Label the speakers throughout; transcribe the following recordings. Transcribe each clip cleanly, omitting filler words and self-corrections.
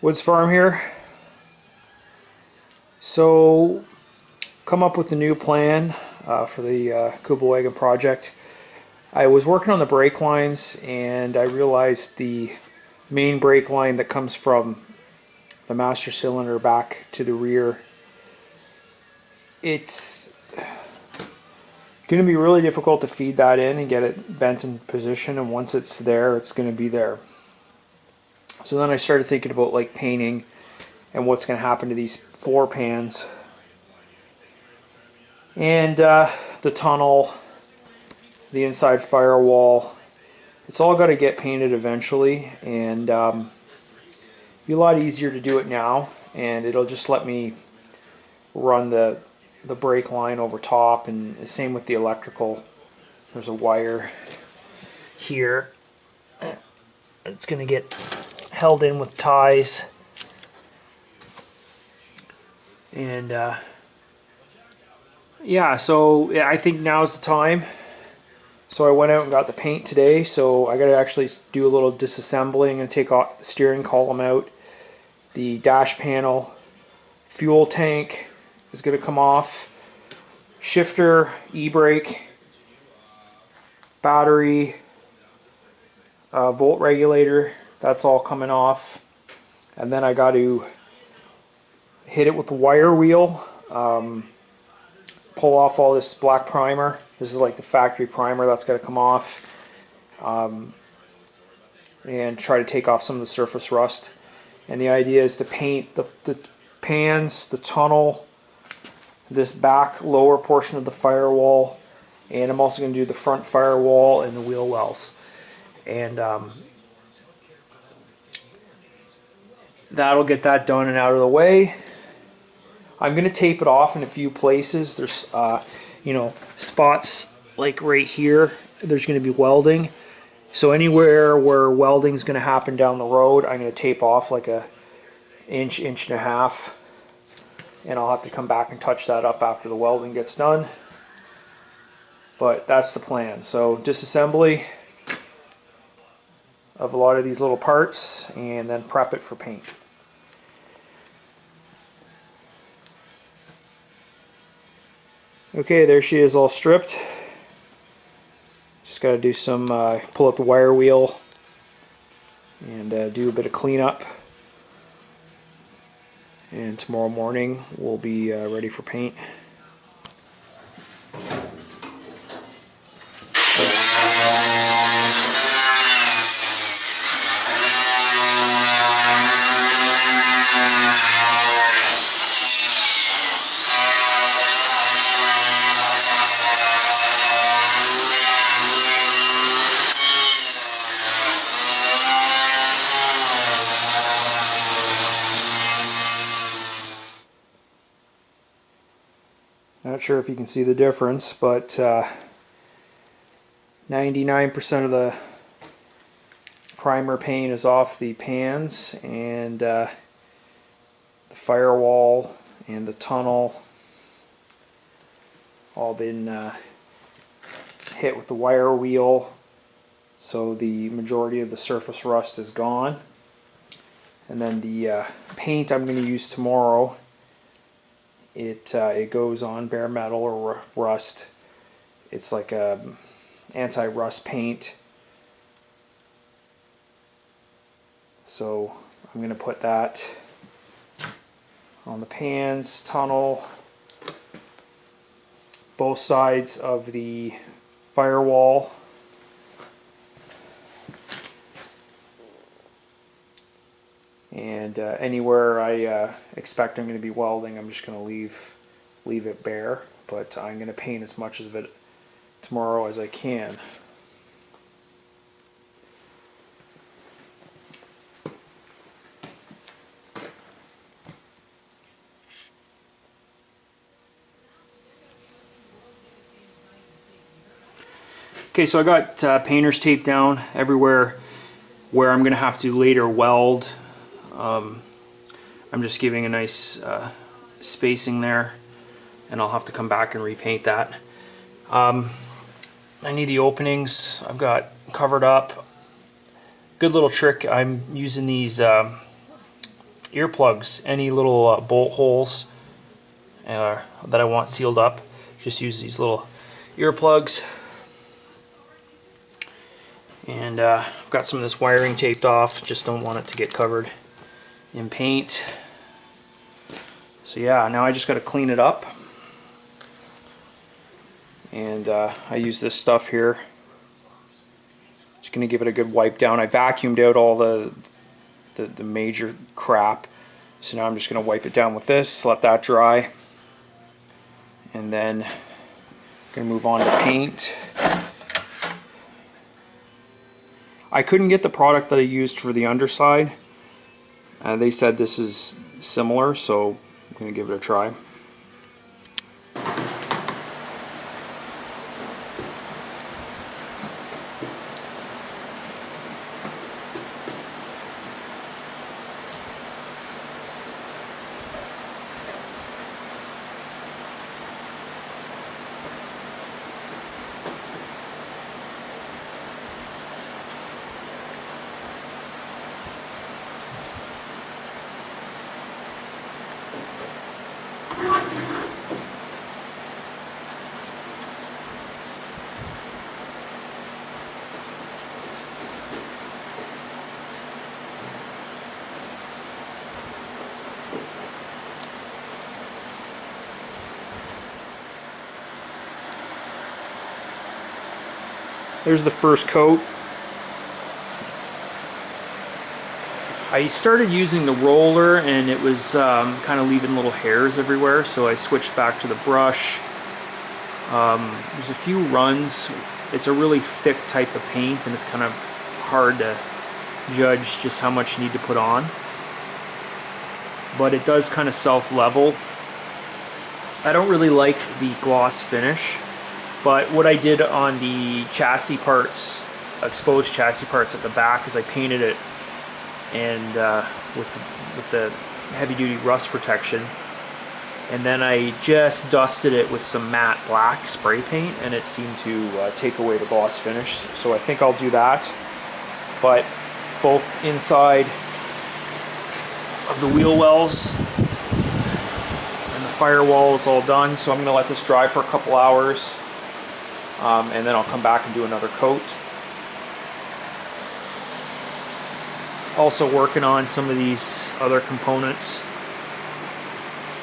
Speaker 1: Woods Farm here. So, come up with a new plan for the Kubelwagen project. I was working on the brake lines and I realized the main brake line that comes from the master cylinder back to the rear, it's going to be really difficult to feed that in and get it bent in position, and once it's there, it's going to be there. So then I started thinking about like painting and what's going to happen to these floor pans and the tunnel, the inside firewall. It's all got to get painted eventually, and be a lot easier to do it now, and it'll just let me run the brake line over top, and the same with the electrical. There's a wire here. It's going to get held in with ties, and yeah, so I think now's the time. So I went out and got the paint today, so I got to actually do a little disassembling and take off the steering column out. The dash panel, fuel tank is going to come off, shifter, e-brake, battery, volt regulator, that's all coming off. And then I got to hit it with the wire wheel, pull off all this black primer. This is like the factory primer that's got to come off, and try to take off some of the surface rust. And the idea is to paint the pans, the tunnel, this back lower portion of the firewall, and I'm also going to do the front firewall and the wheel wells. And that'll get that done and out of the way. I'm going to tape it off in a few places. There's spots like right here, there's going to be welding. So anywhere where welding is going to happen down the road, I'm going to tape off like a inch and a half. And I'll have to come back and touch that up after the welding gets done. But that's the plan. So disassembly of a lot of these little parts, and then prep it for paint. Okay, there she is all stripped. Just got to do some, pull out the wire wheel and do a bit of cleanup. And tomorrow morning we'll be ready for paint. Not sure if you can see the difference, but 99% of the primer paint is off the pans, and the firewall and the tunnel all been hit with the wire wheel, so the majority of the surface rust is gone. And then the paint I'm going to use tomorrow, it goes on bare metal or rust. It's like a anti-rust paint. So I'm going to put that on the pans, tunnel, both sides of the firewall. And anywhere I expect I'm going to be welding, I'm just going to leave it bare. But I'm going to paint as much of it tomorrow as I can. Okay, so I got painters taped down everywhere where I'm going to have to later weld. I'm just giving a nice spacing there, and I'll have to come back and repaint that. I need the openings. I've got covered up. Good little trick. I'm using these earplugs, any little bolt holes that I want sealed up. Just use these little earplugs. And I've got some of this wiring taped off, just don't want it to get covered in paint. So yeah, now I just got to clean it up. And I use this stuff here. Just going to give it a good wipe down. I vacuumed out all the major crap. So now I'm just going to wipe it down with this, let that dry. And then I'm going to move on to paint. I couldn't get the product that I used for the underside. They said this is similar, so I'm going to give it a try. There's the first coat. I started using the roller and it was kind of leaving little hairs everywhere, so I switched back to the brush. There's a few runs. It's a really thick type of paint and it's kind of hard to judge just how much you need to put on. But it does kind of self-level. I don't really like the gloss finish. But what I did on the chassis parts, exposed chassis parts at the back, is I painted it and with the heavy-duty rust protection, and then I just dusted it with some matte black spray paint, and it seemed to take away the gloss finish. So I think I'll do that. But both inside of the wheel wells and the firewall is all done. So I'm going to let this dry for a couple hours. And then I'll come back and do another coat. Also working on some of these other components.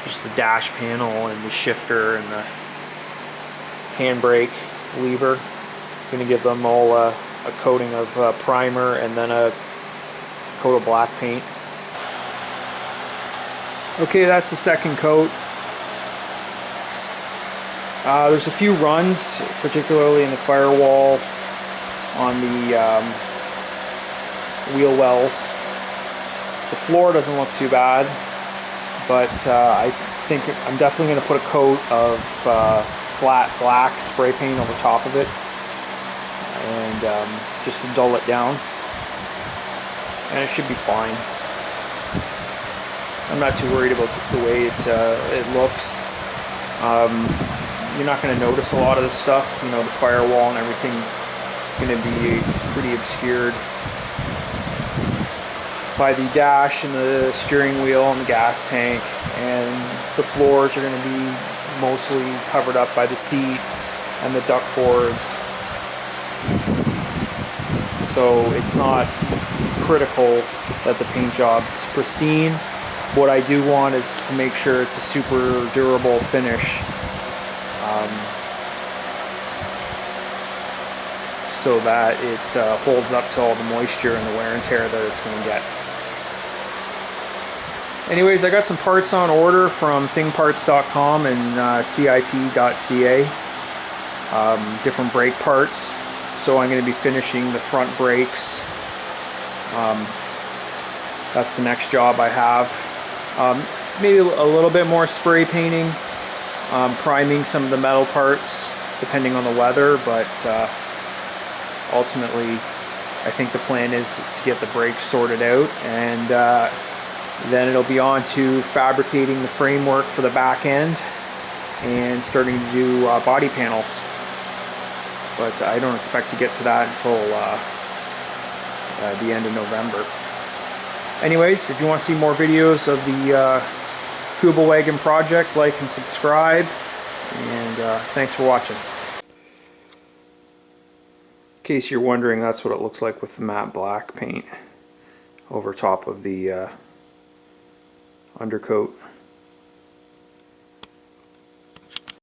Speaker 1: Just the dash panel and the shifter and the handbrake lever. Going to give them all a coating of primer and then a coat of black paint. Okay, that's the second coat. There's a few runs, particularly in the firewall, on the wheel wells. The floor doesn't look too bad, but I think I'm definitely going to put a coat of flat black spray paint over top of it, and just to dull it down, and it should be fine. I'm not too worried about the way it looks. You're not going to notice a lot of this stuff. You know, the firewall and everything is going to be pretty obscured by the dash and the steering wheel and the gas tank, and the floors are going to be mostly covered up by the seats and the duct boards. So it's not critical that the paint job is pristine. What I do want is to make sure it's a super durable finish. So that it holds up to all the moisture and the wear and tear that it's going to get. Anyways, I got some parts on order from thingparts.com and cip.ca, different brake parts. So I'm going to be finishing the front brakes. That's the next job I have. Maybe a little bit more spray painting, priming some of the metal parts depending on the weather, but ultimately I think the plan is to get the brakes sorted out, and then it'll be on to fabricating the framework for the back end and starting to do body panels. But I don't expect to get to that until the end of November. Anyways, if you want to see more videos of the Kubelwagen project, like and subscribe, and thanks for watching. In case you're wondering, that's what it looks like with the matte black paint over top of the undercoat.